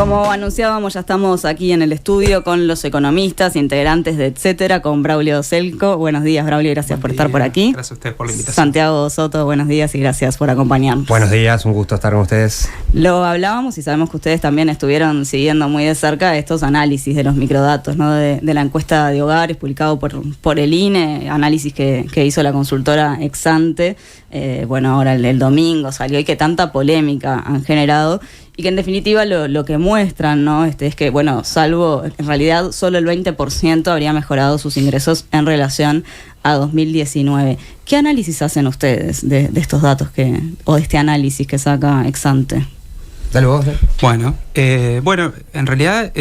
Como anunciábamos, ya estamos aquí en el estudio con los economistas, integrantes de Etcétera, con Braulio Celco. Buenos días, Braulio, gracias por estar por aquí. Gracias a ustedes por la invitación. Santiago Soto, buenos días y gracias por acompañarnos. Buenos días, un gusto estar con ustedes. Lo hablábamos y sabemos que ustedes también estuvieron siguiendo muy de cerca estos análisis de los microdatos, ¿no? de la encuesta de hogares publicado por el INE, análisis que hizo la consultora Exante. Bueno, ahora el domingo salió y que tanta polémica han generado. Y que en definitiva lo que muestran, ¿no? Es que, bueno, salvo, en realidad solo el 20% habría mejorado sus ingresos en relación a 2019. ¿Qué análisis hacen ustedes de estos datos o de este análisis que saca Exante? Dale vos. Bueno, en realidad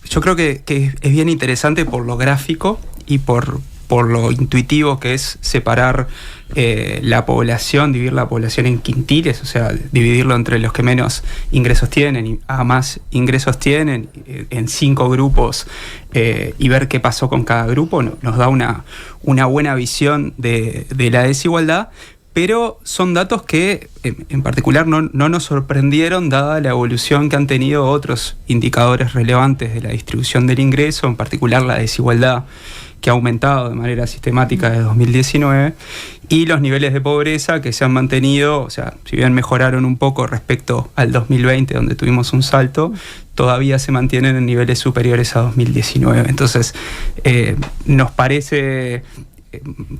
yo creo que es bien interesante por lo gráfico y por lo intuitivo que es separar la población, dividir la población en quintiles, o sea, dividirlo entre los que menos ingresos tienen y a más ingresos tienen, en 5 grupos, y ver qué pasó con cada grupo, nos da una buena visión de la desigualdad. Pero son datos que en particular no nos sorprendieron dada la evolución que han tenido otros indicadores relevantes de la distribución del ingreso, en particular la desigualdad que ha aumentado de manera sistemática desde 2019 y los niveles de pobreza que se han mantenido, o sea, si bien mejoraron un poco respecto al 2020 donde tuvimos un salto, todavía se mantienen en niveles superiores a 2019. Entonces, nos parece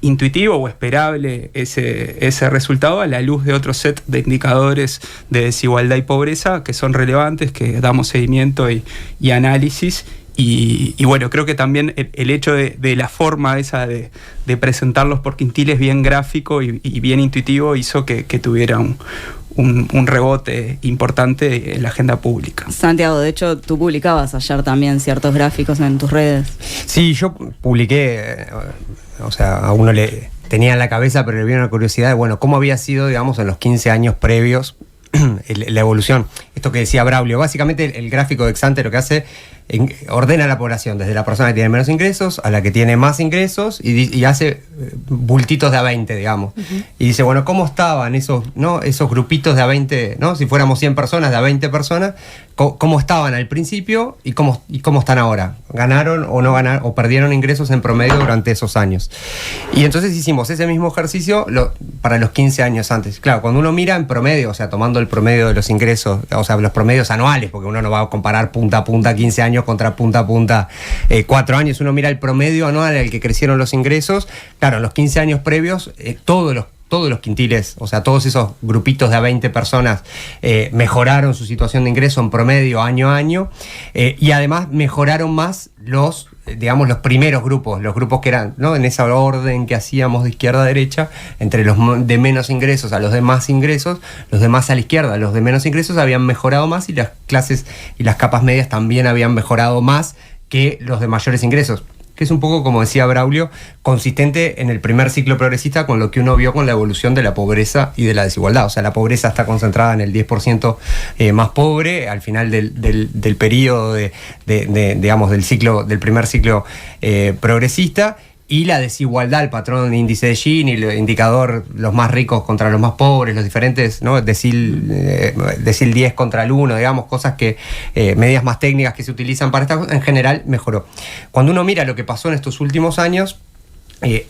intuitivo o esperable ese resultado a la luz de otro set de indicadores de desigualdad y pobreza que son relevantes, que damos seguimiento y análisis. Y bueno, creo que también el hecho de la forma esa de presentarlos por quintiles bien gráfico y bien intuitivo hizo que tuviera un rebote importante en la agenda pública. Santiago, de hecho, tú publicabas ayer también ciertos gráficos en tus redes. Sí, yo publiqué, o sea, a uno le tenía en la cabeza, pero le vino una curiosidad de, bueno, cómo había sido, digamos, en los 15 años previos la evolución. Esto que decía Braulio, básicamente el gráfico de Exante lo que hace, ordena la población desde la persona que tiene menos ingresos a la que tiene más ingresos y hace bultitos de a 20, digamos. Uh-huh. Y dice, bueno, ¿cómo estaban esos grupitos de a 20, ¿no? Si fuéramos 100 personas, de a 20 personas, ¿cómo estaban al principio y cómo están ahora? ¿Ganaron o no ganaron o perdieron ingresos en promedio durante esos años? Y entonces hicimos ese mismo ejercicio para los 15 años antes. Claro, cuando uno mira en promedio, o sea, tomando el promedio de los ingresos, o sea, los promedios anuales, porque uno no va a comparar punta a punta 15 años contra punta a punta 4 años, uno mira el promedio anual al que crecieron los ingresos. Claro, en los 15 años previos, todos los quintiles, o sea, todos esos grupitos de a 20 personas mejoraron su situación de ingreso en promedio año a año, y además mejoraron más los primeros grupos, los grupos que eran, ¿no?, en esa orden que hacíamos de izquierda a derecha, entre los de menos ingresos a los de más ingresos, los de más a la izquierda, los de menos ingresos habían mejorado más y las clases y las capas medias también habían mejorado más que los de mayores ingresos, que es un poco, como decía Braulio, consistente en el primer ciclo progresista con lo que uno vio con la evolución de la pobreza y de la desigualdad. O sea, la pobreza está concentrada en el 10% más pobre al final del periodo del primer ciclo progresista, y la desigualdad, el patrón de índice de Gini, el indicador, los más ricos contra los más pobres, los diferentes, ¿no?, decil 10 contra el 1, digamos, cosas que, medidas más técnicas que se utilizan para estas cosas, en general mejoró. Cuando uno mira lo que pasó en estos últimos años,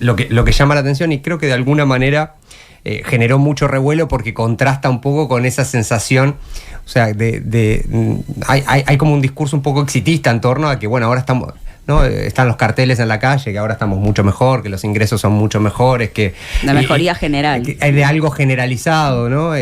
lo que llama la atención, y creo que de alguna manera generó mucho revuelo porque contrasta un poco con esa sensación, o sea, hay como un discurso un poco exitista en torno a que, bueno, ahora están los carteles en la calle, que ahora estamos mucho mejor, que los ingresos son mucho mejores, que la mejoría general. De algo generalizado, ¿no?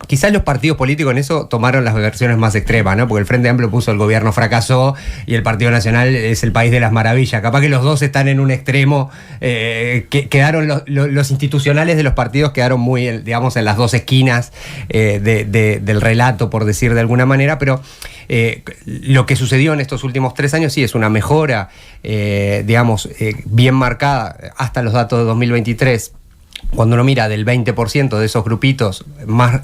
Quizás los partidos políticos en eso tomaron las versiones más extremas, ¿no? Porque el Frente Amplio puso el gobierno fracasó y el Partido Nacional es el país de las maravillas. Capaz que los dos están en un extremo, quedaron los institucionales de los partidos quedaron muy, digamos, en las dos esquinas del relato, por decir de alguna manera, pero lo que sucedió en estos últimos 3 años sí es una mejora, bien marcada hasta los datos de 2023, cuando uno mira del 20% de esos grupitos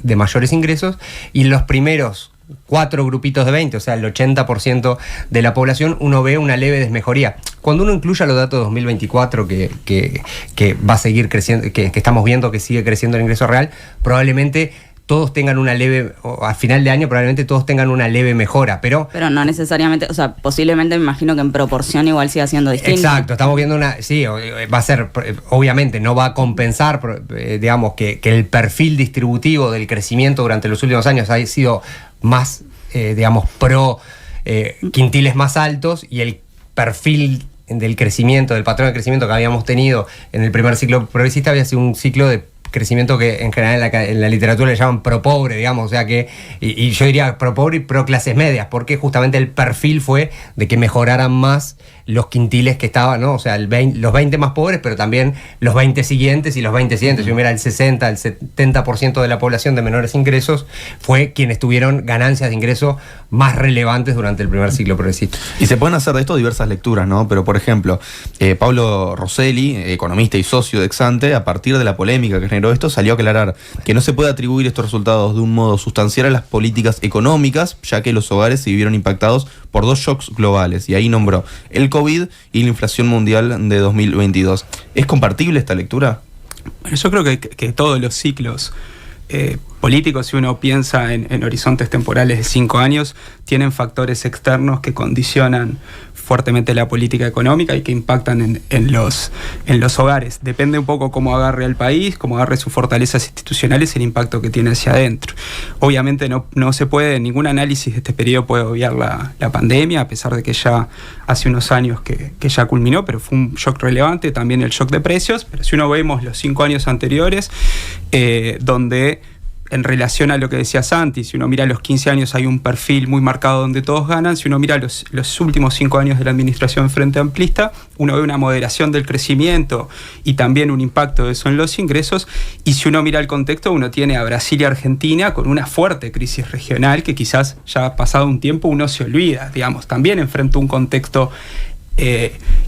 de mayores ingresos, y los primeros 4 grupitos de 20, o sea, el 80% de la población, uno ve una leve desmejoría. Cuando uno incluya los datos de 2024, que va a seguir creciendo, que estamos viendo que sigue creciendo el ingreso real, probablemente todos tengan una leve, o al final de año probablemente todos tengan una leve mejora, pero no necesariamente, o sea, posiblemente me imagino que en proporción igual siga siendo distinto. Exacto, estamos viendo sí, va a ser, obviamente no va a compensar, digamos, que el perfil distributivo del crecimiento durante los últimos años ha sido más, digamos, quintiles más altos, y el perfil del crecimiento, del patrón de crecimiento que habíamos tenido en el primer ciclo progresista había sido un ciclo de crecimiento que en general en la literatura le llaman pro pobre, digamos, o sea que, y yo diría pro pobre y pro clases medias, porque justamente el perfil fue de que mejoraran más los quintiles que estaban, ¿no? O sea, los 20 más pobres, pero también los 20 siguientes y los 20 siguientes. Si mira, el 60, el 70% de la población de menores ingresos fue quienes tuvieron ganancias de ingreso más relevantes durante el primer ciclo progresista. Y se pueden hacer de esto diversas lecturas, ¿no? Pero, por ejemplo, Pablo Rosselli, economista y socio de Exante, a partir de la polémica que generó esto, salió a aclarar que no se puede atribuir estos resultados de un modo sustancial a las políticas económicas, ya que los hogares se vieron impactados por 2 shocks globales, y ahí nombró el COVID y la inflación mundial de 2022. ¿Es compartible esta lectura? Bueno, yo creo que todos los ciclos políticos, si uno piensa en horizontes temporales de 5 años, tienen factores externos que condicionan fuertemente la política económica y que impactan en los hogares. Depende un poco cómo agarre al país, cómo agarre sus fortalezas institucionales, el impacto que tiene hacia adentro. Obviamente no se puede, ningún análisis de este periodo puede obviar la pandemia, a pesar de que ya hace unos años que ya culminó, pero fue un shock relevante, también el shock de precios. Pero si uno vemos los 5 años anteriores, donde en relación a lo que decía Santi, si uno mira los 15 años hay un perfil muy marcado donde todos ganan. Si uno mira los últimos 5 años de la administración Frente Amplista, uno ve una moderación del crecimiento y también un impacto de eso en los ingresos. Y si uno mira el contexto, uno tiene a Brasil y Argentina con una fuerte crisis regional que quizás ya ha pasado un tiempo uno se olvida, digamos, también enfrenta un contexto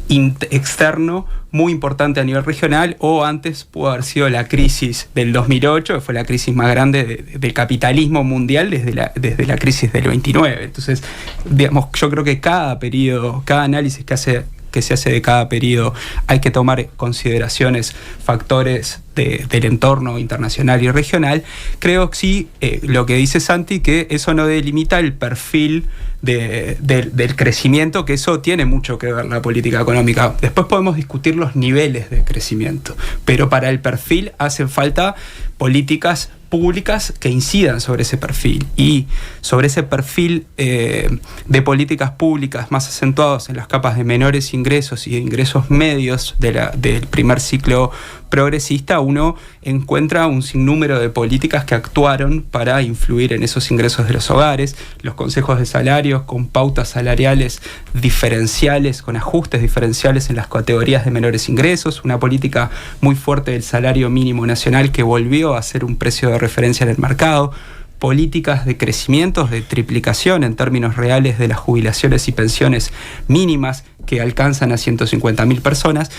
externo muy importante a nivel regional, o antes pudo haber sido la crisis del 2008, que fue la crisis más grande del capitalismo mundial desde la crisis del 29. Entonces, digamos, yo creo que cada periodo, cada análisis que se hace de cada periodo, hay que tomar en consideraciones factores del entorno internacional y regional. Creo que sí, lo que dice Santi, que eso no delimita el perfil del crecimiento, que eso tiene mucho que ver la política económica. Después podemos discutir los niveles de crecimiento, pero para el perfil hacen falta políticas públicas que incidan sobre ese perfil, y sobre ese perfil de políticas públicas más acentuados en las capas de menores ingresos y de ingresos medios del primer ciclo progresista, uno encuentra un sinnúmero de políticas que actuaron para influir en esos ingresos de los hogares, los consejos de salarios con pautas salariales diferenciales, con ajustes diferenciales en las categorías de menores ingresos, una política muy fuerte del salario mínimo nacional que volvió a ser un precio de referencia en el mercado, políticas de crecimiento, de triplicación en términos reales de las jubilaciones y pensiones mínimas que alcanzan a 150.000 personas,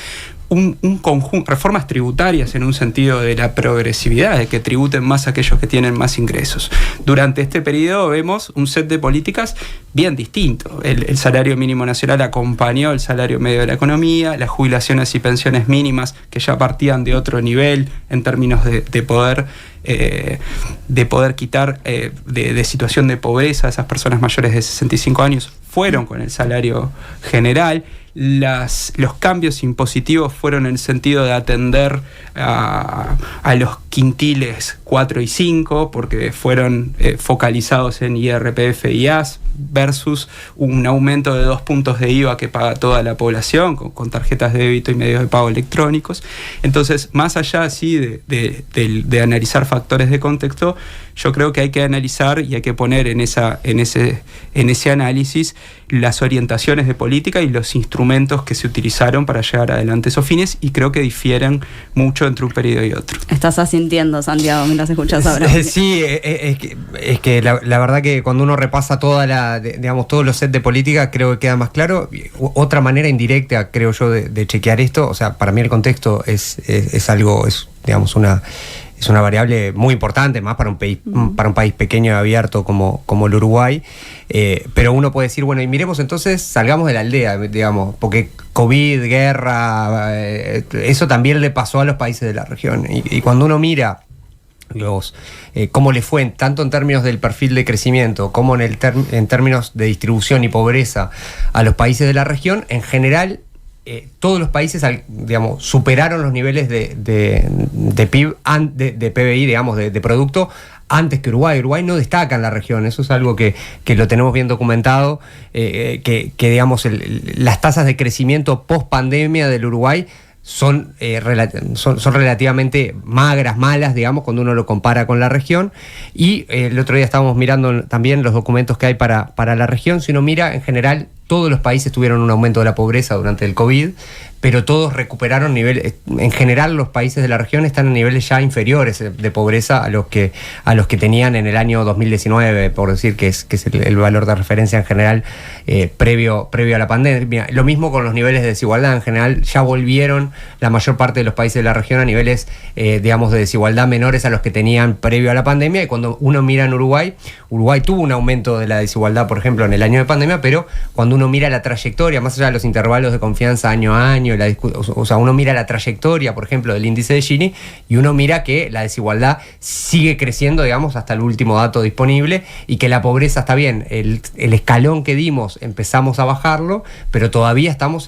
un conjunto, reformas tributarias en un sentido de la progresividad, de que tributen más aquellos que tienen más ingresos. Durante este periodo vemos un set de políticas bien distinto. El salario mínimo nacional acompañó el salario medio de la economía, las jubilaciones y pensiones mínimas que ya partían de otro nivel en términos de poder quitar de situación de pobreza a esas personas mayores de 65 años, fueron con el salario general. Los cambios impositivos fueron en el sentido de atender a los quintiles 4 y 5, porque fueron focalizados en IRPF y IAS, versus un aumento de 2 puntos de IVA que paga toda la población con tarjetas de débito y medios de pago electrónicos. Entonces, más allá así de analizar factores de contexto, yo creo que hay que analizar y hay que poner en ese análisis las orientaciones de política y los instrumentos que se utilizaron para llegar adelante esos fines, y creo que difieren mucho entre un periodo y otro. Estás asintiendo, Santiago, mientras escuchas ahora. Sí, es que la verdad que cuando uno repasa todos los sets de política, creo que queda más claro. Otra manera indirecta, creo yo, de chequear esto, o sea, para mí el contexto es una variable muy importante, más para un país pequeño y abierto como el Uruguay, pero uno puede decir, bueno, y miremos entonces, salgamos de la aldea, digamos, porque COVID, guerra, eso también le pasó a los países de la región, y cuando uno mira cómo le fue tanto en términos del perfil de crecimiento como en términos de distribución y pobreza a los países de la región, en general todos los países, digamos, superaron los niveles de PIB, de PBI, digamos, de producto, antes que Uruguay. Uruguay no destaca en la región, eso es algo que lo tenemos bien documentado, que digamos, las tasas de crecimiento post pandemia del Uruguay son relativamente magras, malas, digamos, cuando uno lo compara con la región. Y el otro día estábamos mirando también los documentos que hay para la región. Si uno mira, en general, todos los países tuvieron un aumento de la pobreza durante el COVID, pero todos recuperaron niveles. En general, los países de la región están en niveles ya inferiores de pobreza a los que tenían en el año 2019, por decir que es el valor de referencia en general previo a la pandemia. Lo mismo con los niveles de desigualdad. En general, ya volvieron la mayor parte de los países de la región a niveles, digamos, de desigualdad menores a los que tenían previo a la pandemia. Y cuando uno mira en Uruguay tuvo un aumento de la desigualdad, por ejemplo, en el año de pandemia, pero cuando uno mira la trayectoria, más allá de los intervalos de confianza año a año, o sea, uno mira la trayectoria, por ejemplo, del índice de Gini, y uno mira que la desigualdad sigue creciendo, digamos, hasta el último dato disponible, y que la pobreza está bien, el escalón que dimos empezamos a bajarlo, pero todavía estamos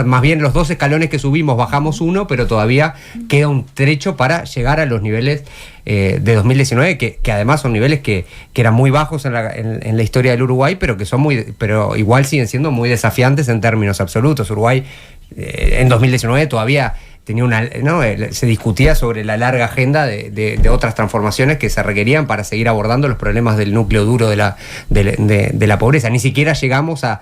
más bien los 2 escalones que subimos bajamos uno, pero todavía queda un trecho para llegar a los niveles de 2019, que además son niveles que eran muy bajos en la historia del Uruguay, pero igual siguen siendo muy desafiantes en términos absolutos. Uruguay en 2019 todavía tenía se discutía sobre la larga agenda de otras transformaciones que se requerían para seguir abordando los problemas del núcleo duro de la pobreza. Ni siquiera llegamos a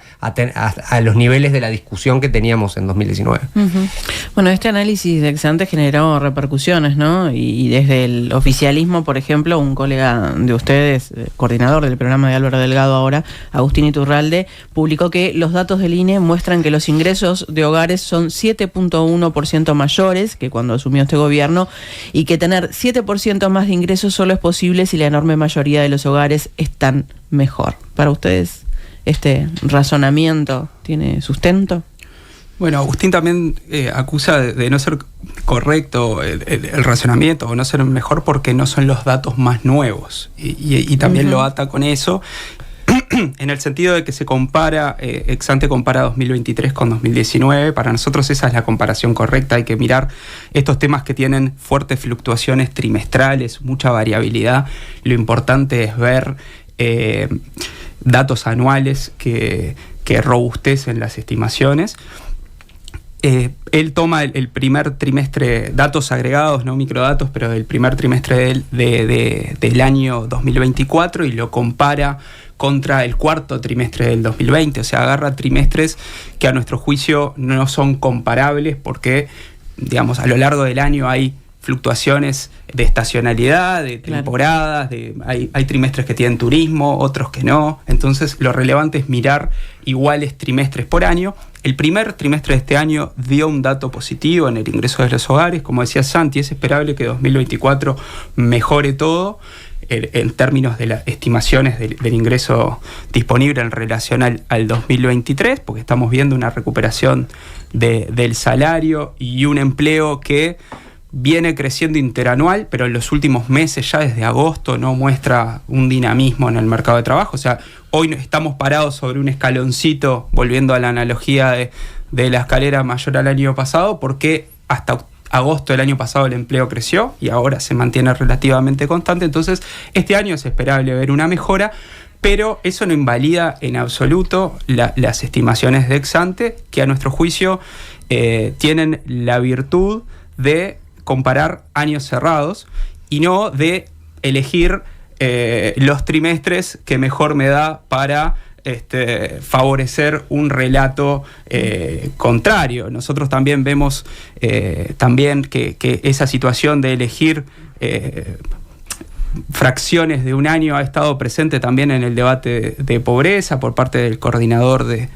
los niveles de la discusión que teníamos en 2019. Uh-huh. Bueno, este análisis de ex-ante generó repercusiones, ¿no? Y desde el oficialismo, por ejemplo, un colega de ustedes, coordinador del programa de Álvaro Delgado ahora, Agustín Iturralde, publicó que los datos del INE muestran que los ingresos de hogares son 7.1% mayores que cuando asumió este gobierno, y que tener 7% más de ingresos solo es posible si la enorme mayoría de los hogares están mejor. ¿Para ustedes este razonamiento tiene sustento? Bueno, Agustín también acusa de no ser correcto el razonamiento, o no ser mejor porque no son los datos más nuevos, y también lo ata con eso, en el sentido de que se compara, ex-ante compara 2023 con 2019. Para nosotros esa es la comparación correcta. Hay que mirar estos temas que tienen fuertes fluctuaciones trimestrales, mucha variabilidad. Lo importante es ver datos anuales que robustecen las estimaciones. Él toma el primer trimestre, datos agregados, no microdatos, pero del primer trimestre del año 2024, y lo compara contra el cuarto trimestre del 2020. O sea, agarra trimestres que a nuestro juicio no son comparables porque, digamos, a lo largo del año hay fluctuaciones de estacionalidad, de temporadas, hay trimestres que tienen turismo, otros que no. Entonces, lo relevante es mirar iguales trimestres por año. El primer trimestre de este año dio un dato positivo en el ingreso de los hogares. Como decía Santi, es esperable que 2024 mejore todo en términos de las estimaciones del ingreso disponible en relación al 2023, porque estamos viendo una recuperación del salario y un empleo que viene creciendo interanual, pero en los últimos meses, ya desde agosto, no muestra un dinamismo en el mercado de trabajo. O sea, hoy estamos parados sobre un escaloncito, volviendo a la analogía de la escalera mayor al año pasado, porque hasta agosto del año pasado el empleo creció y ahora se mantiene relativamente constante. Entonces, este año es esperable ver una mejora, pero eso no invalida en absoluto las estimaciones de ex-ante, que a nuestro juicio tienen la virtud de comparar años cerrados y no de elegir los trimestres que mejor me da para favorecer un relato contrario. Nosotros también vemos también que esa situación de elegir fracciones de un año ha estado presente también en el debate de pobreza por parte del coordinador de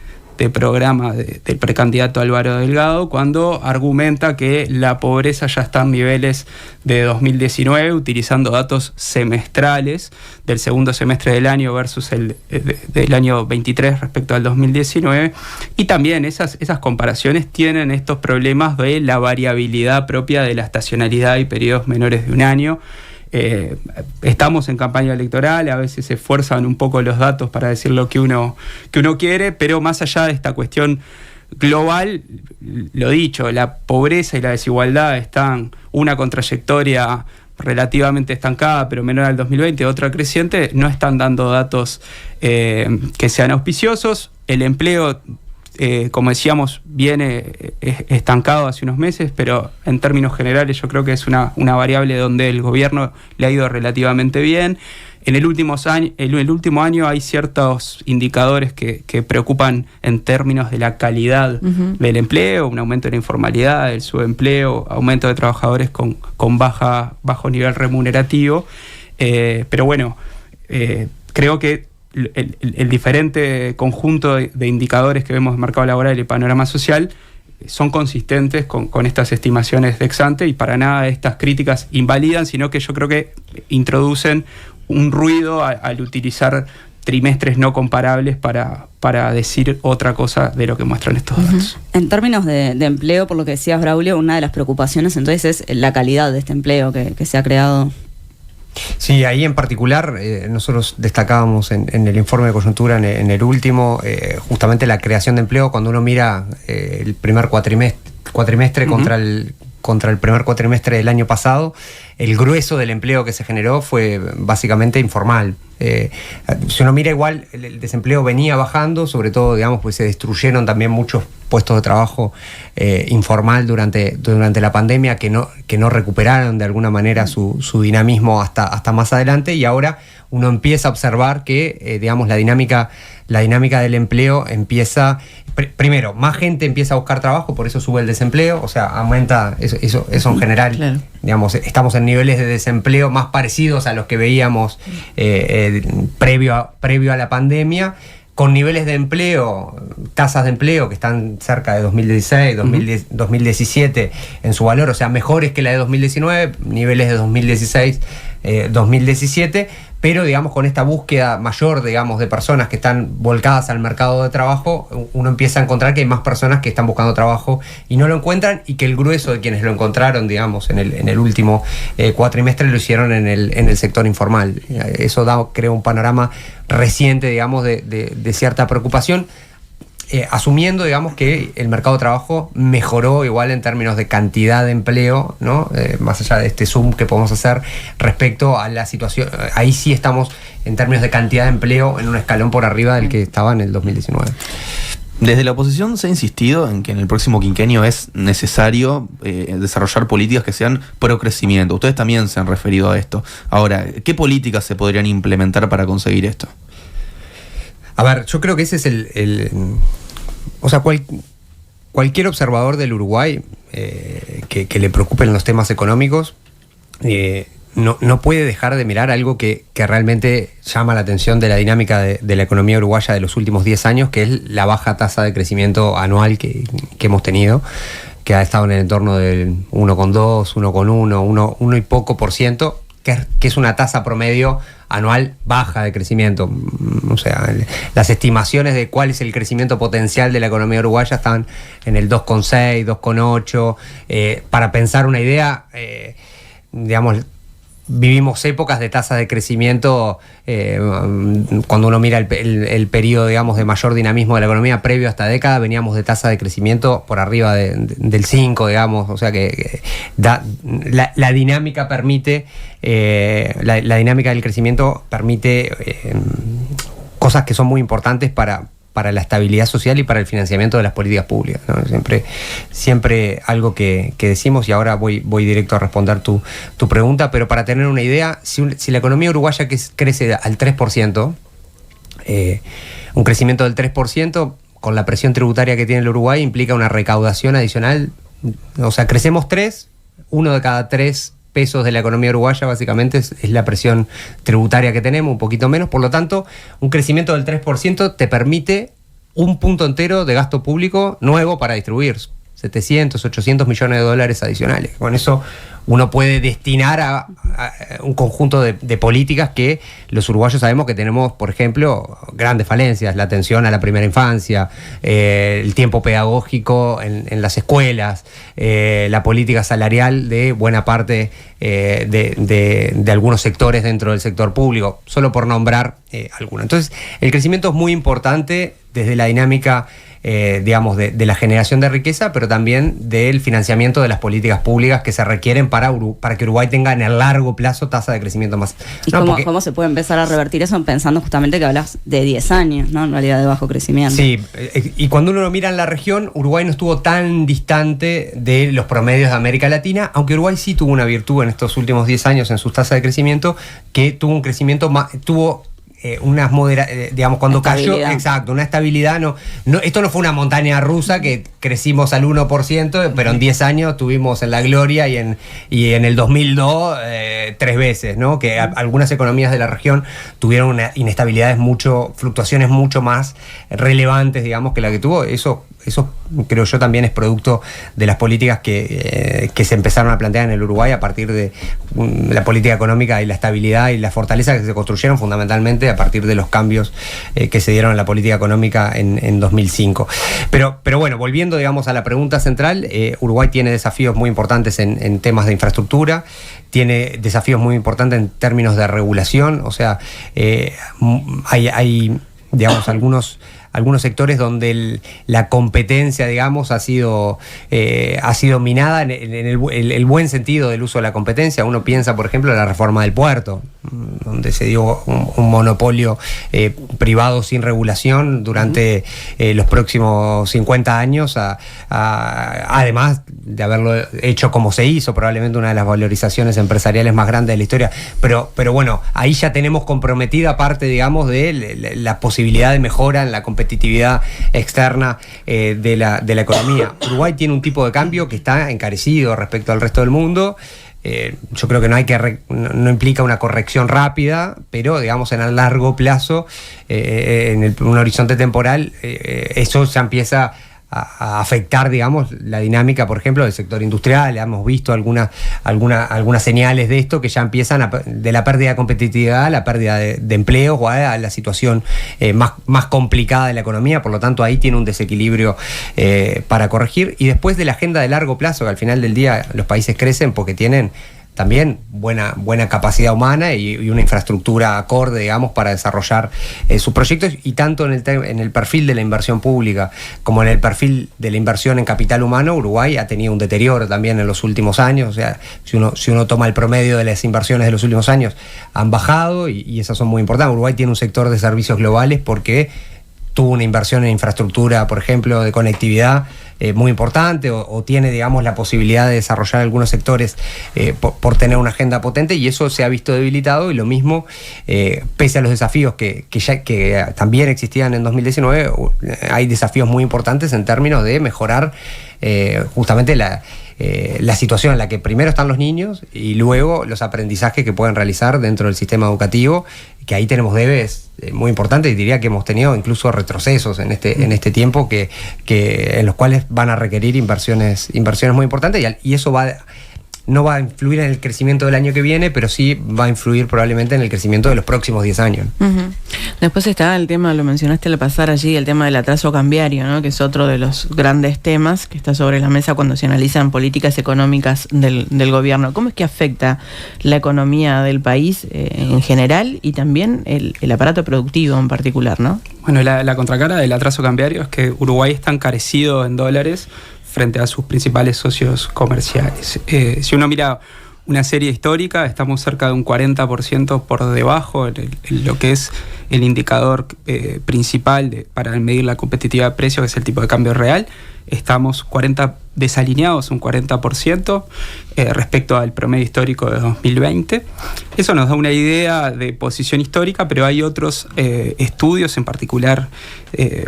programa del precandidato Álvaro Delgado, cuando argumenta que la pobreza ya está en niveles de 2019, utilizando datos semestrales del segundo semestre del año versus del año 23 respecto al 2019, y también esas comparaciones tienen estos problemas de la variabilidad propia de la estacionalidad y periodos menores de un año. estamos en campaña electoral, a veces se esfuerzan un poco los datos para decir lo que uno quiere, pero más allá de esta cuestión global, lo dicho, la pobreza y la desigualdad están una con trayectoria relativamente estancada, pero menor al 2020, otra creciente, no están dando datos que sean auspiciosos. El empleo, como decíamos, viene estancado hace unos meses, pero en términos generales yo creo que es una variable donde el gobierno le ha ido relativamente bien. En el último año hay ciertos indicadores que preocupan en términos de la calidad del empleo, un aumento de la informalidad, el subempleo, aumento de trabajadores con bajo nivel remunerativo. Pero bueno, creo que el diferente conjunto de indicadores que vemos en el mercado laboral y el panorama social son consistentes con estas estimaciones de ex-ante, y para nada estas críticas invalidan, sino que yo creo que introducen un ruido al utilizar trimestres no comparables para decir otra cosa de lo que muestran estos datos. En términos de empleo, por lo que decías, Braulio, una de las preocupaciones entonces es la calidad de este empleo que se ha creado. Sí, ahí en particular nosotros destacábamos en el informe de coyuntura, en el último, justamente la creación de empleo. Cuando uno mira el primer cuatrimestre contra el primer cuatrimestre del año pasado, el grueso del empleo que se generó fue básicamente informal. Si uno mira, igual el desempleo venía bajando, sobre todo, digamos, pues se destruyeron también muchos puestos de trabajo informal durante la pandemia que no recuperaron de alguna manera su dinamismo hasta más adelante, y ahora uno empieza a observar que digamos la dinámica del empleo empieza. Primero, más gente empieza a buscar trabajo, por eso sube el desempleo, o sea, aumenta eso en general. Claro. Digamos, estamos en niveles de desempleo más parecidos a los que veíamos previo a la pandemia, con niveles de empleo, tasas de empleo que están cerca de 2016, 2017 en su valor, o sea, mejores que la de 2019, niveles de 2016, 2017, pero digamos con esta búsqueda mayor, digamos, de personas que están volcadas al mercado de trabajo, uno empieza a encontrar que hay más personas que están buscando trabajo y no lo encuentran, y que el grueso de quienes lo encontraron, digamos, en el último cuatrimestre lo hicieron en el sector informal. Eso da, creo, un panorama reciente, digamos, de cierta preocupación. Asumiendo, digamos, que el mercado de trabajo mejoró igual en términos de cantidad de empleo, ¿no? Más allá de este zoom que podemos hacer respecto a la situación, ahí sí estamos en términos de cantidad de empleo en un escalón por arriba del que estaba en el 2019. Desde la oposición se ha insistido en que en el próximo quinquenio es necesario desarrollar políticas que sean pro crecimiento. Ustedes también se han referido a esto. Ahora, ¿qué políticas se podrían implementar para conseguir esto? A ver, yo creo que ese es o sea, cualquier observador del Uruguay que le preocupen los temas económicos no puede dejar de mirar algo que realmente llama la atención de la dinámica de la economía uruguaya de los últimos 10 años, que es la baja tasa de crecimiento anual que hemos tenido, que ha estado en el entorno del 1,2, 1,1, 1 y poco %, que es una tasa promedio anual baja de crecimiento. O sea, las estimaciones de cuál es el crecimiento potencial de la economía uruguaya están en el 2,6, 2,8. Para pensar una idea, digamos, vivimos épocas de tasas de crecimiento, cuando uno mira el periodo, digamos, de mayor dinamismo de la economía previo a esta década, veníamos de tasa de crecimiento por arriba del 5, digamos, o sea que la dinámica permite, la dinámica del crecimiento permite cosas que son muy importantes para la estabilidad social y para el financiamiento de las políticas públicas, ¿no? Siempre algo que decimos, y ahora voy directo a responder tu pregunta, pero para tener una idea, si la economía uruguaya crece al 3%, un crecimiento del 3%, con la presión tributaria que tiene el Uruguay, implica una recaudación adicional. O sea, crecemos 3, 1 de cada 3 pesos de la economía uruguaya básicamente es la presión tributaria que tenemos, un poquito menos. Por lo tanto, un crecimiento del 3% te permite un punto entero de gasto público nuevo para distribuir. 700, 800 millones de dólares adicionales. Con eso uno puede destinar a un conjunto de políticas que los uruguayos sabemos que tenemos, por ejemplo, grandes falencias: la atención a la primera infancia, el tiempo pedagógico en las escuelas, la política salarial de buena parte de algunos sectores dentro del sector público, solo por nombrar algunos. Entonces, el crecimiento es muy importante desde la dinámica digamos, de la generación de riqueza, pero también del financiamiento de las políticas públicas que se requieren para que Uruguay tenga en el largo plazo tasa de crecimiento más. ¿Y cómo se puede empezar a revertir eso pensando justamente que hablas de 10 años, ¿no? En realidad de bajo crecimiento. Sí, y cuando uno lo mira en la región, Uruguay no estuvo tan distante de los promedios de América Latina, aunque Uruguay sí tuvo una virtud en estos últimos 10 años en sus tasas de crecimiento, que tuvo un crecimiento más, unas digamos, cuando cayó, exacto, una estabilidad. Esto no fue una montaña rusa que crecimos al 1%, pero en 10 años tuvimos en la gloria y en el 2002 3 veces, ¿no? Que algunas economías de la región tuvieron una inestabilidades fluctuaciones mucho más relevantes, digamos, que la que tuvo. Eso creo yo también es producto de las políticas que se empezaron a plantear en el Uruguay a partir de la política económica y la estabilidad y la fortaleza que se construyeron fundamentalmente a partir de los cambios que se dieron en la política económica en 2005. Pero bueno, volviendo, digamos, a la pregunta central, Uruguay tiene desafíos muy importantes en temas de infraestructura, tiene desafíos muy importantes en términos de regulación, o sea, hay digamos, algunos sectores donde la competencia, digamos, ha sido minada en el buen sentido del uso de la competencia. Uno piensa, por ejemplo, en la reforma del puerto, donde se dio un monopolio privado sin regulación durante los próximos 50 años, además de haberlo hecho como se hizo, probablemente una de las valorizaciones empresariales más grandes de la historia. Pero bueno, ahí ya tenemos comprometida parte, digamos, de la posibilidad de mejora en la competitividad externa de la economía. Uruguay tiene un tipo de cambio que está encarecido respecto al resto del mundo. Yo creo que no implica una corrección rápida, pero digamos en el largo plazo, en un horizonte temporal, eso ya empieza a afectar, digamos, la dinámica, por ejemplo, del sector industrial. Hemos visto algunas señales de esto que ya empiezan de la pérdida de competitividad a la pérdida de empleos o a la situación más complicada de la economía. Por lo tanto, ahí tiene un desequilibrio para corregir. Y después de la agenda de largo plazo, que al final del día los países crecen porque tienen también buena capacidad humana y una infraestructura acorde, digamos, para desarrollar sus proyectos, y tanto en el perfil de la inversión pública como en el perfil de la inversión en capital humano, Uruguay ha tenido un deterioro también en los últimos años. O sea, si uno toma el promedio de las inversiones de los últimos años, han bajado y esas son muy importantes. Uruguay tiene un sector de servicios globales porque tuvo una inversión en infraestructura, por ejemplo, de conectividad muy importante, o tiene, digamos, la posibilidad de desarrollar algunos sectores por tener una agenda potente, y eso se ha visto debilitado. Y lo mismo, pese a los desafíos que también existían en 2019, hay desafíos muy importantes en términos de mejorar justamente la situación en la que primero están los niños y luego los aprendizajes que pueden realizar dentro del sistema educativo, que ahí tenemos debes muy importantes, y diría que hemos tenido incluso retrocesos en este tiempo que en los cuales van a requerir inversiones muy importantes, y eso no va a influir en el crecimiento del año que viene, pero sí va a influir probablemente en el crecimiento de los próximos 10 años. Uh-huh. Después está el tema, lo mencionaste al pasar allí, el tema del atraso cambiario, ¿no? Que es otro de los grandes temas que está sobre la mesa cuando se analizan políticas económicas del gobierno. ¿Cómo es que afecta la economía del país en general y también el aparato productivo en particular, ¿no? Bueno, la contracara del atraso cambiario es que Uruguay está encarecido en dólares frente a sus principales socios comerciales. Si uno mira una serie histórica, estamos cerca de un 40% por debajo en lo que es el indicador principal para medir la competitividad de precios, que es el tipo de cambio real. Estamos desalineados un 40% respecto al promedio histórico de 2020. Eso nos da una idea de posición histórica, pero hay otros estudios, en particular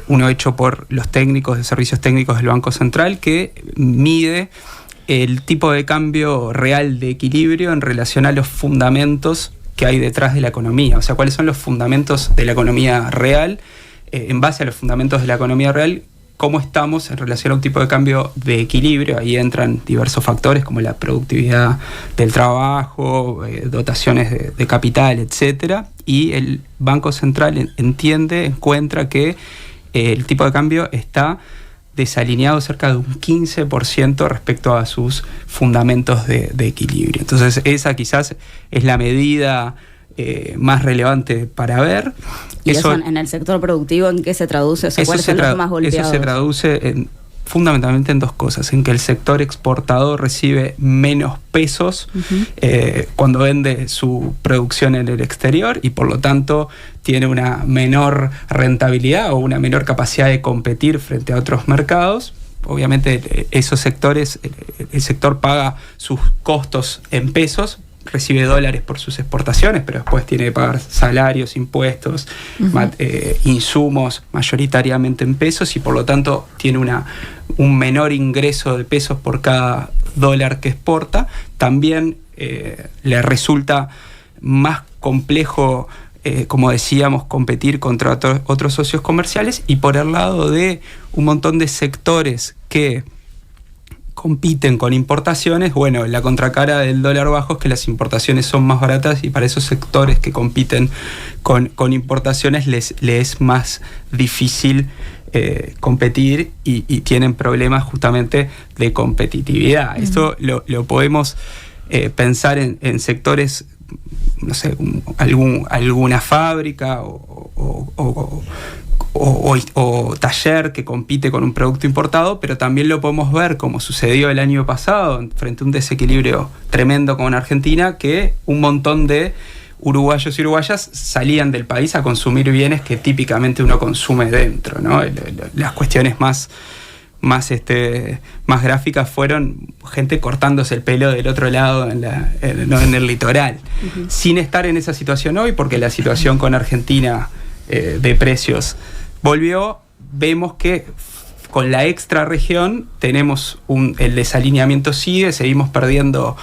uno hecho por los técnicos de servicios técnicos del Banco Central, que mide el tipo de cambio real de equilibrio en relación a los fundamentos que hay detrás de la economía. O sea, cuáles son los fundamentos de la economía real. En base a los fundamentos de la economía real, cómo estamos en relación a un tipo de cambio de equilibrio. Ahí entran diversos factores como la productividad del trabajo, dotaciones de capital, etcétera. Y el Banco Central encuentra que el tipo de cambio está desalineado cerca de un 15% respecto a sus fundamentos de equilibrio. Entonces esa quizás es la medida más relevante para ver. ¿Y eso en el sector productivo en qué se traduce? O sea, ¿cuáles son los más golpeados? Eso se traduce fundamentalmente en dos cosas: en que el sector exportador recibe menos pesos cuando vende su producción en el exterior, y por lo tanto tiene una menor rentabilidad o una menor capacidad de competir frente a otros mercados. Obviamente esos sectores, el sector paga sus costos en pesos, recibe dólares por sus exportaciones, pero después tiene que pagar salarios, impuestos, insumos mayoritariamente en pesos, y por lo tanto tiene un menor ingreso de pesos por cada dólar que exporta. También le resulta más complejo, como decíamos, competir contra otros socios comerciales, y por el lado de un montón de sectores que compiten con importaciones, bueno, la contracara del dólar bajo es que las importaciones son más baratas, y para esos sectores que compiten con importaciones les es más difícil competir, y tienen problemas justamente de competitividad. Esto lo podemos pensar en sectores, no sé, alguna fábrica o taller que compite con un producto importado, pero también lo podemos ver, como sucedió el año pasado, frente a un desequilibrio tremendo con Argentina, que un montón de uruguayos y uruguayas salían del país a consumir bienes que típicamente uno consume dentro, ¿no? Las cuestiones más gráficas fueron gente cortándose el pelo del otro lado en el litoral, sin estar en esa situación hoy, porque la situación con Argentina de precios volvió. Vemos que con la extra región tenemos el desalineamiento sigue, seguimos perdiendo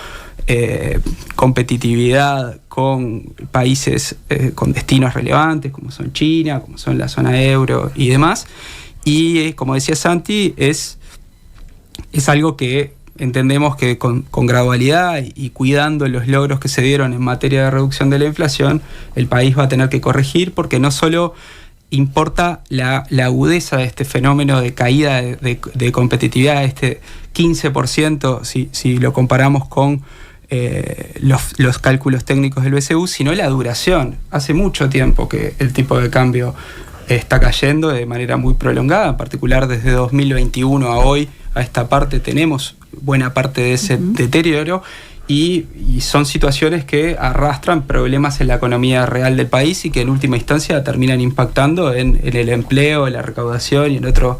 competitividad con países con destinos relevantes como son China, como son la zona euro y demás. Y como decía Santi, es algo que entendemos que con gradualidad y cuidando los logros que se dieron en materia de reducción de la inflación, el país va a tener que corregir, porque no solo importa la agudeza de este fenómeno de caída de competitividad, este 15%, si lo comparamos con los cálculos técnicos del BCU, sino la duración. Hace mucho tiempo que el tipo de cambio está cayendo de manera muy prolongada, en particular desde 2021 a hoy, a esta parte tenemos buena parte de ese deterioro, y son situaciones que arrastran problemas en la economía real del país y que en última instancia terminan impactando en el empleo, en la recaudación y en otro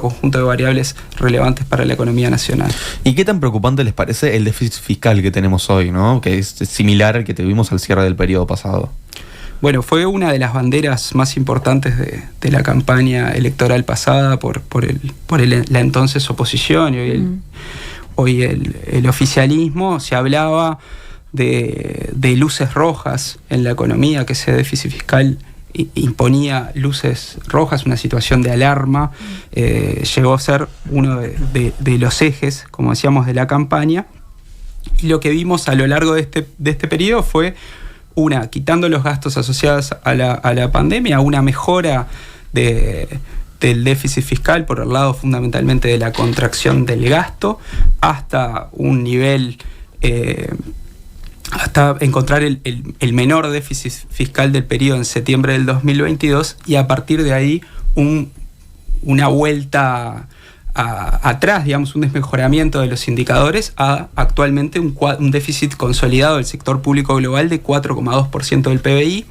conjunto de variables relevantes para la economía nacional. ¿Y qué tan preocupante les parece el déficit fiscal que tenemos hoy, ¿no? Que es similar al que tuvimos al cierre del periodo pasado? Bueno, fue una de las banderas más importantes de la campaña electoral pasada por la entonces oposición, y hoy el oficialismo. Se hablaba de luces rojas en la economía, que ese déficit fiscal imponía luces rojas, una situación de alarma. Llegó a ser uno de los ejes, como decíamos, de la campaña. Y lo que vimos a lo largo de este periodo fue quitando los gastos asociados a la pandemia, una mejora del déficit fiscal por el lado fundamentalmente de la contracción del gasto, hasta un nivel, hasta encontrar el menor déficit fiscal del periodo en septiembre del 2022, y a partir de ahí una vuelta atrás, digamos, un desmejoramiento de los indicadores, a actualmente un déficit consolidado del sector público global de 4,2% del PBI,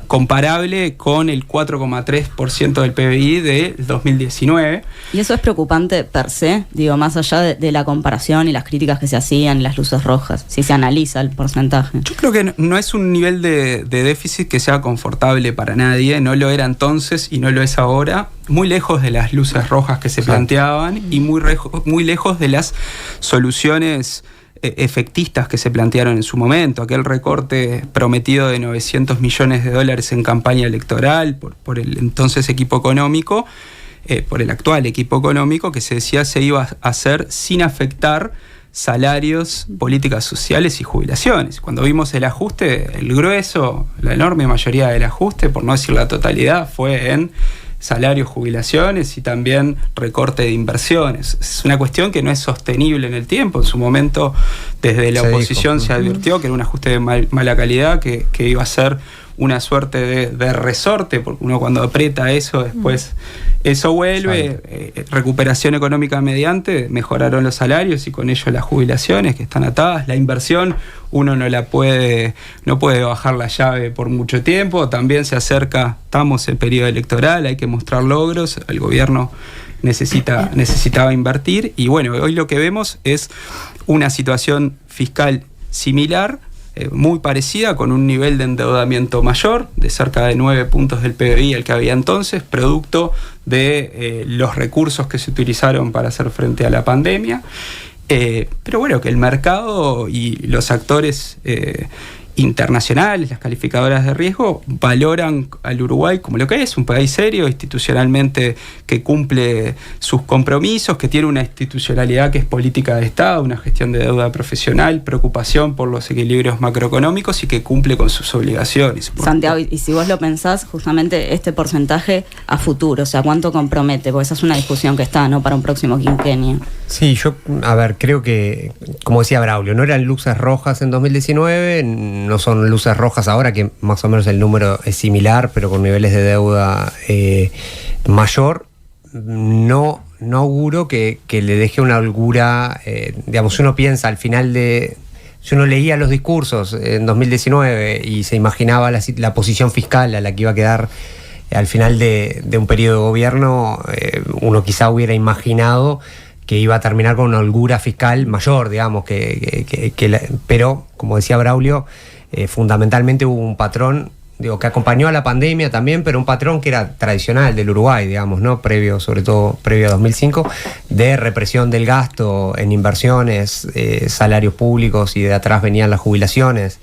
comparable con el 4,3% del PBI de 2019. ¿Y eso es preocupante per se? Digo, más allá de la comparación y las críticas que se hacían, las luces rojas, si se analiza el porcentaje. Yo creo que no es un nivel de déficit que sea confortable para nadie, no lo era entonces y no lo es ahora, muy lejos de las luces rojas que se planteaban y muy lejos de las soluciones efectistas que se plantearon en su momento. Aquel recorte prometido de $900 millones en campaña electoral por el entonces equipo económico por el actual equipo económico, que se decía se iba a hacer sin afectar salarios, políticas sociales y jubilaciones. Cuando vimos el ajuste, el grueso, la enorme mayoría del ajuste, por no decir la totalidad, fue en salarios, jubilaciones y también recorte de inversiones. Es una cuestión que no es sostenible en el tiempo. En su momento, desde la oposición se advirtió que era un ajuste de mala calidad, que iba a ser una suerte de resorte, porque uno cuando aprieta eso, después eso vuelve. Recuperación económica mediante, mejoraron los salarios y con ello las jubilaciones que están atadas. La inversión, uno no puede bajar la llave por mucho tiempo. También se acerca, estamos en periodo electoral, hay que mostrar logros. El gobierno necesitaba invertir. Y bueno, hoy lo que vemos es una situación fiscal similar, muy parecida, con un nivel de endeudamiento mayor, de cerca de 9 puntos del PBI el que había entonces, producto de los recursos que se utilizaron para hacer frente a la pandemia. Pero bueno, que el mercado y los actores internacionales, las calificadoras de riesgo, valoran al Uruguay como lo que es, un país serio, institucionalmente que cumple sus compromisos, que tiene una institucionalidad que es política de Estado, una gestión de deuda profesional, preocupación por los equilibrios macroeconómicos y que cumple con sus obligaciones. Santiago, y si vos lo pensás, justamente este porcentaje a futuro, o sea, ¿cuánto compromete? Porque esa es una discusión que está, ¿no?, para un próximo quinquenio. Sí, yo, creo que, como decía Braulio, no eran luces rojas en 2019, no son luces rojas ahora, que más o menos el número es similar, pero con niveles de deuda mayor. No auguro que le deje una holgura, digamos, uno piensa al final si uno leía los discursos en 2019 y se imaginaba la posición fiscal a la que iba a quedar al final de un periodo de gobierno, uno quizá hubiera imaginado que iba a terminar con una holgura fiscal mayor, digamos, pero, como decía Braulio, fundamentalmente hubo un patrón, que acompañó a la pandemia también, pero un patrón que era tradicional del Uruguay, digamos, ¿no? Sobre todo previo a 2005, de represión del gasto en inversiones, salarios públicos, y de atrás venían las jubilaciones,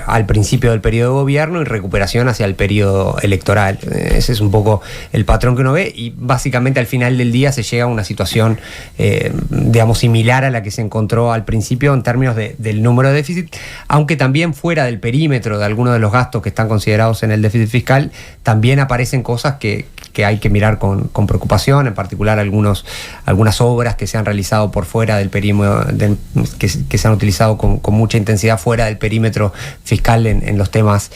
al principio del periodo de gobierno, y recuperación hacia el periodo electoral. Ese es un poco el patrón que uno ve, y básicamente al final del día se llega a una situación, digamos, similar a la que se encontró al principio en términos del número de déficit, aunque también fuera del perímetro de algunos de los gastos que están considerados en el déficit fiscal, también aparecen cosas que hay que mirar con preocupación, en particular algunas obras que se han realizado por fuera del perímetro, que se han utilizado con mucha intensidad fuera del perímetro fiscal en los temas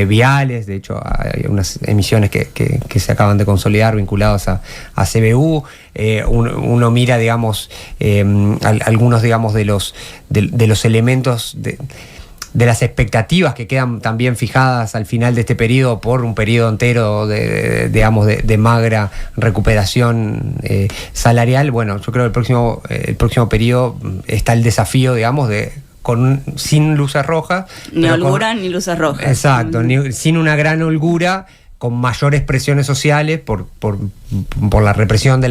viales. De hecho, hay unas emisiones que se acaban de consolidar vinculadas a CBU. Uno mira, digamos, algunos, digamos, de los elementos de las expectativas que quedan también fijadas al final de este periodo por un periodo entero de magra recuperación salarial. Bueno, yo creo que el próximo periodo está el desafío, digamos, sin luces rojas. Ni holgura ni luces rojas. Exacto, sin una gran holgura, con mayores presiones sociales por la represión de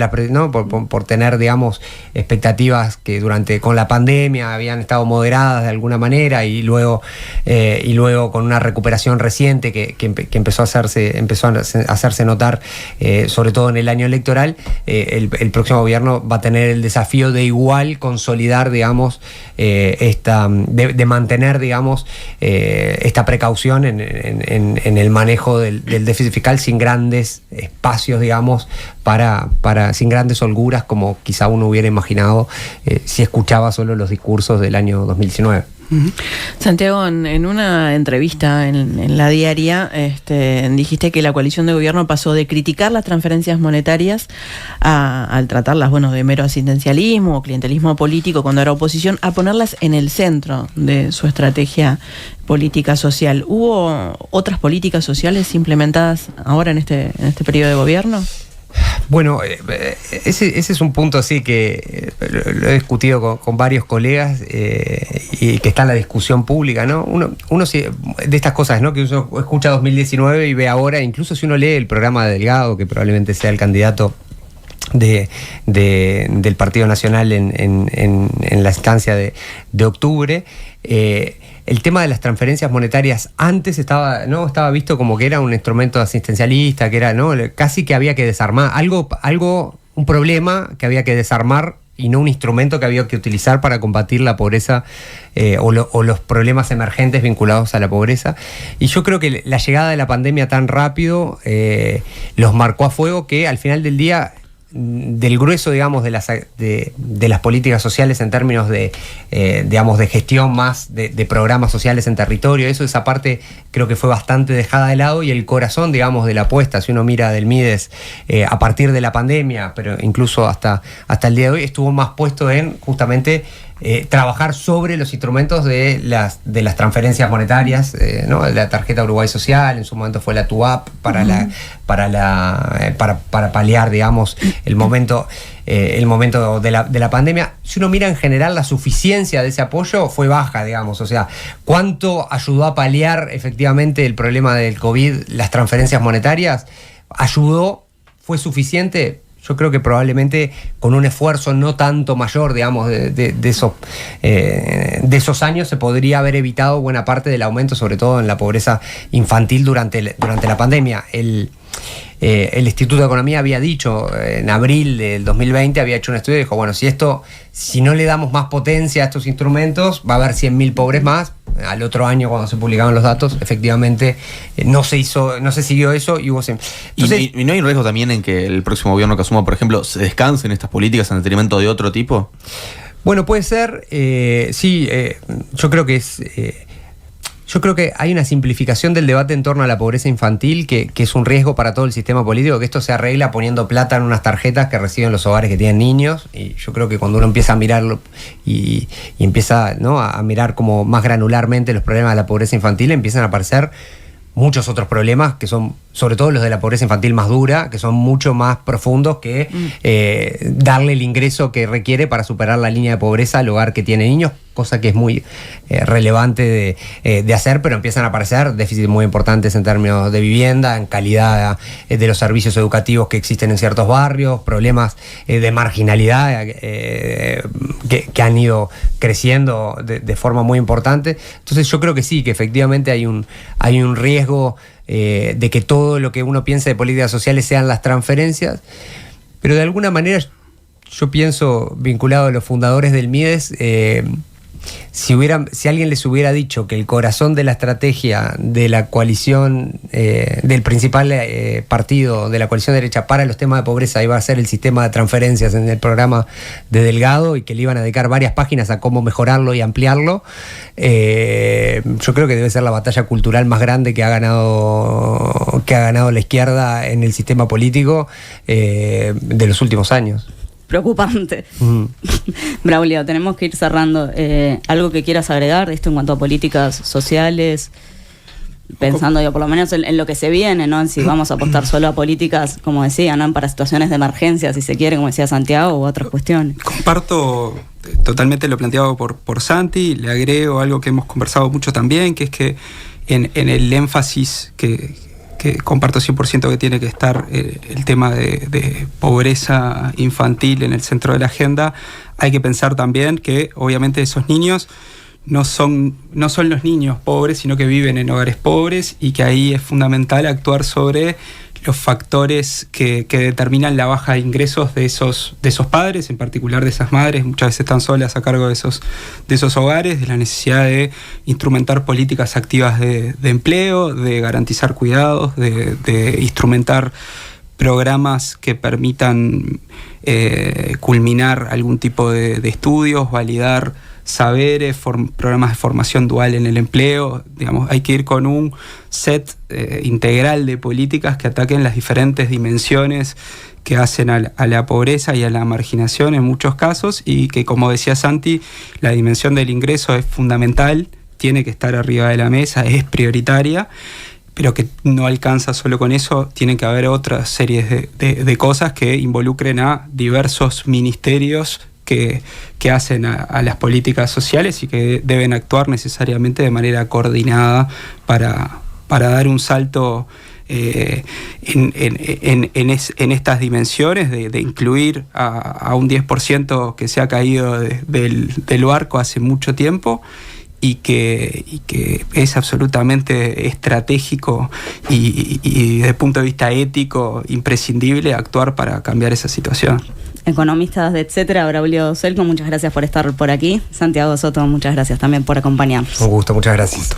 por tener, digamos, expectativas que con la pandemia habían estado moderadas de alguna manera, y luego con una recuperación reciente que empezó a hacerse notar, sobre todo en el año electoral. El próximo gobierno va a tener el desafío de igual consolidar, digamos, de mantener, digamos, esta precaución en el manejo del déficit fiscal, sin grandes espacios, digamos, sin grandes holguras, como quizá uno hubiera imaginado si escuchaba solo los discursos del año 2019. Santiago, en una entrevista en La Diaria, dijiste que la coalición de gobierno pasó de criticar las transferencias monetarias al tratarlas, de mero asistencialismo o clientelismo político cuando era oposición, a ponerlas en el centro de su estrategia política social. ¿Hubo otras políticas sociales implementadas ahora en este periodo de gobierno? Bueno, ese es un punto así que lo he discutido con varios colegas, y que está en la discusión pública, ¿no? Uno de estas cosas, ¿no?, que uno escucha 2019 y ve ahora, incluso si uno lee el programa de Delgado, que probablemente sea el candidato del Partido Nacional en la instancia de octubre, el tema de las transferencias monetarias antes estaba visto como que era un instrumento asistencialista, que era, ¿no?, casi que había que desarmar, un problema que había que desarmar y no un instrumento que había que utilizar para combatir la pobreza o los problemas emergentes vinculados a la pobreza. Y yo creo que la llegada de la pandemia tan rápido los marcó a fuego, que al final del día, del grueso, digamos, de las políticas sociales en términos de gestión más de programas sociales en territorio, esa parte creo que fue bastante dejada de lado, y el corazón, digamos, de la apuesta, si uno mira del Mides a partir de la pandemia, pero incluso hasta el día de hoy, estuvo más puesto en justamente trabajar sobre los instrumentos de las transferencias monetarias, ¿no? La tarjeta Uruguay Social, en su momento fue la TUAP para paliar, digamos, el momento de la pandemia. Si uno mira en general, la suficiencia de ese apoyo fue baja, digamos, o sea, ¿cuánto ayudó a paliar efectivamente el problema del COVID las transferencias monetarias? ¿Ayudó? ¿Fue suficiente? Yo creo que probablemente con un esfuerzo no tanto mayor, digamos, de esos años, se podría haber evitado buena parte del aumento, sobre todo en la pobreza infantil durante la pandemia. El Instituto de Economía había dicho, en abril del 2020, había hecho un estudio y dijo, bueno, si no le damos más potencia a estos instrumentos, va a haber 100.000 pobres más. Al otro año, cuando se publicaban los datos, efectivamente no se siguió eso y hubo... Entonces, ¿Y no hay riesgo también en que el próximo gobierno que asuma, por ejemplo, se descansen estas políticas en detrimento de otro tipo? Bueno, puede ser, sí, yo creo que es... Yo creo que hay una simplificación del debate en torno a la pobreza infantil que es un riesgo para todo el sistema político, que esto se arregla poniendo plata en unas tarjetas que reciben los hogares que tienen niños. Y yo creo que cuando uno empieza a mirarlo y empieza, ¿no?, a mirar como más granularmente los problemas de la pobreza infantil, empiezan a aparecer muchos otros problemas que son, sobre todo los de la pobreza infantil más dura, que son mucho más profundos que darle el ingreso que requiere para superar la línea de pobreza al hogar que tiene niños, cosa que es muy relevante de hacer, pero empiezan a aparecer déficits muy importantes en términos de vivienda, en calidad de los servicios educativos que existen en ciertos barrios, problemas de marginalidad que han ido creciendo de forma muy importante. Entonces yo creo que sí, que efectivamente hay un riesgo de que todo lo que uno piensa de políticas sociales sean las transferencias, pero de alguna manera yo pienso, vinculado a los fundadores del Mides, si alguien les hubiera dicho que el corazón de la estrategia de la coalición, del principal partido de la coalición derecha para los temas de pobreza iba a ser el sistema de transferencias en el programa de Delgado, y que le iban a dedicar varias páginas a cómo mejorarlo y ampliarlo, yo creo que debe ser la batalla cultural más grande que ha ganado la izquierda en el sistema político de los últimos años. Preocupante. Braulio, tenemos que ir cerrando. ¿Algo que quieras agregar de esto en cuanto a políticas sociales? Pensando por lo menos en lo que se viene, ¿no? Si vamos a apostar solo a políticas, como decía, ¿no?, para situaciones de emergencia, si se quiere, como decía Santiago, u otras cuestiones. Comparto totalmente lo planteado por Santi. Le agrego algo que hemos conversado mucho también, que es que en el énfasis que comparto 100% que tiene que estar el tema de pobreza infantil en el centro de la agenda, hay que pensar también que obviamente esos niños no son los niños pobres, sino que viven en hogares pobres, y que ahí es fundamental actuar sobre los factores que determinan la baja de ingresos de esos padres, en particular de esas madres, muchas veces están solas a cargo de esos hogares, de la necesidad de instrumentar políticas activas de empleo, de garantizar cuidados, de instrumentar programas que permitan culminar algún tipo de estudios, validar saberes, programas de formación dual en el empleo. Digamos, hay que ir con un set integral de políticas que ataquen las diferentes dimensiones que hacen a la pobreza y a la marginación en muchos casos, y que, como decía Santi, la dimensión del ingreso es fundamental, tiene que estar arriba de la mesa, es prioritaria, pero que no alcanza solo con eso. Tienen que haber otras series de cosas que involucren a diversos ministerios que hacen a las políticas sociales, y que deben actuar necesariamente de manera coordinada para dar un salto en estas dimensiones, de incluir a un 10% que se ha caído del barco hace mucho tiempo, y que es absolutamente estratégico y desde el punto de vista ético imprescindible actuar para cambiar esa situación. Economistas de etcétera, Braulio Selco, muchas gracias por estar por aquí. Santiago Soto, muchas gracias también por acompañarnos. Un gusto, muchas gracias.